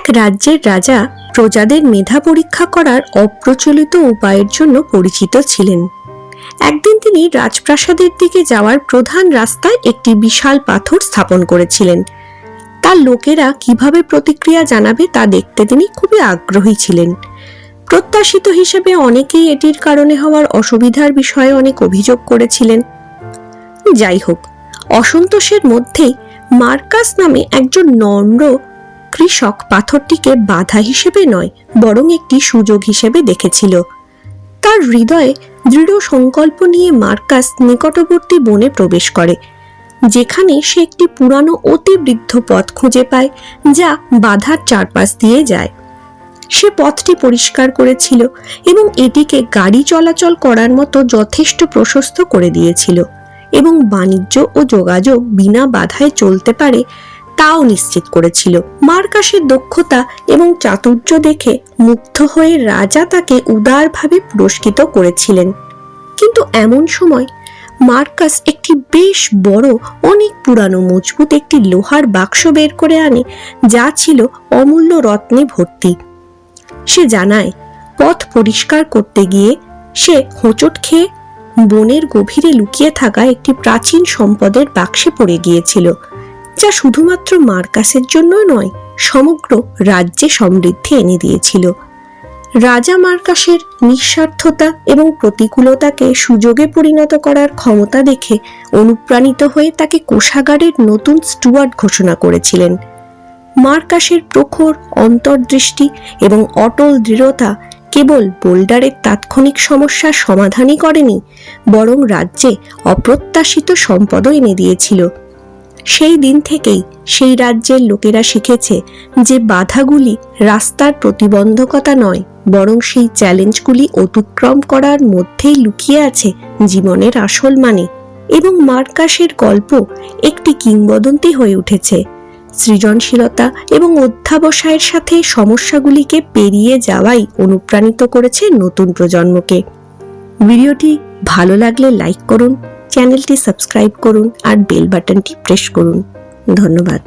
রাজ্যের রাজা প্রজাদের মেধা পরীক্ষা করার অপ্রচলিত উপায়ের জন্য পরিচিত ছিলেন। একদিন তিনি রাজপ্রাসাদের দিকে যাওয়ার প্রধান রাস্তায় একটি বিশাল পাথর স্থাপন করেছিলেন। তার লোকেরা কিভাবে প্রতিক্রিয়া জানাবে তা দেখতে তিনি খুবই আগ্রহী ছিলেন। প্রত্যাশিত হিসেবে অনেকেই এটির কারণে হওয়ার অসুবিধার বিষয়ে অনেক অভিযোগ করেছিলেন। যাই হোক, অসন্তোষের মধ্যেই মার্কাস নামে একজন নম্র কৃষক পাথরটিকে বাধা হিসেবে নয়, বরং একটি সুযোগ হিসেবে দেখেছিল। তার হৃদয়ে দৃঢ় সংকল্প নিয়ে মার্কাস নিকটবর্তী বনে প্রবেশ করে, যেখানে সে একটি পুরানো অতি বৃদ্ধ পথ খুঁজে পায় যা বাধার চারপাশ দিয়ে যায়। সে পথটি পরিষ্কার করেছিল এবং এটিকে গাড়ি চলাচল করার মতো যথেষ্ট প্রশস্ত করে দিয়েছিল এবং বাণিজ্য ও যোগাযোগ বিনা বাধায় চলতে পারে তাও নিশ্চিত করেছিল। মার্কাসের দক্ষতা এবং চাতুর্য দেখে মুগ্ধ হয়ে রাজা তাকে উদারভাবে পুরস্কৃত করেছিলেন। কিন্তু এমন সময় মার্কাস একটি বেশ বড়, অনেক পুরানো, মজবুত একটি লোহার বাক্স বের করে আনে, যা ছিল অমূল্য রত্নে ভর্তি। সে জানায়, পথ পরিষ্কার করতে গিয়ে সে হোঁচট খেয়ে বনের গভীরে লুকিয়ে থাকা একটি প্রাচীন সম্পদের বাক্সে পড়ে গিয়েছিল, যা শুধুমাত্র মার্কাসের জন্য নয়, সমগ্র রাজ্যে সমৃদ্ধি এনে দিয়েছিল। রাজা মার্কাসের নিঃস্বার্থতা এবং প্রতিকূলতাকে সুযোগে পরিণত করার ক্ষমতা দেখে অনুপ্রাণিত হয়ে তাকে কোষাগারের নতুন স্টুয়ার্ড ঘোষণা করেছিলেন। মার্কাসের প্রখর অন্তর্দৃষ্টি এবং অটল দৃঢ়তা কেবল বোল্ডারের তাৎক্ষণিক সমস্যার সমাধানই করেনি, বরং রাজ্যে অপ্রত্যাশিত সম্পদও এনে দিয়েছিল। সেই দিন থেকেই সেই রাজ্যের লোকেরা শিখেছে যে বাধাগুলি রাস্তার প্রতিবন্ধকতা নয়, বরং সেই চ্যালেঞ্জগুলি অতিক্রম করার মধ্যেই লুকিয়ে আছে জীবনের আসল মানে। এবং মার্কাসের গল্প একটি কিংবদন্তি হয়ে উঠেছে, সৃজনশীলতা এবং অধ্যবসায়ের সাথে সমস্যাগুলিকে পেরিয়ে যাওয়াই অনুপ্রাণিত করেছে নতুন প্রজন্মকে। ভিডিওটি ভালো লাগলে লাইক করুন, চ্যানেলটি সাবস্ক্রাইব করুন আর বেল বাটনটি প্রেস করুন। ধন্যবাদ।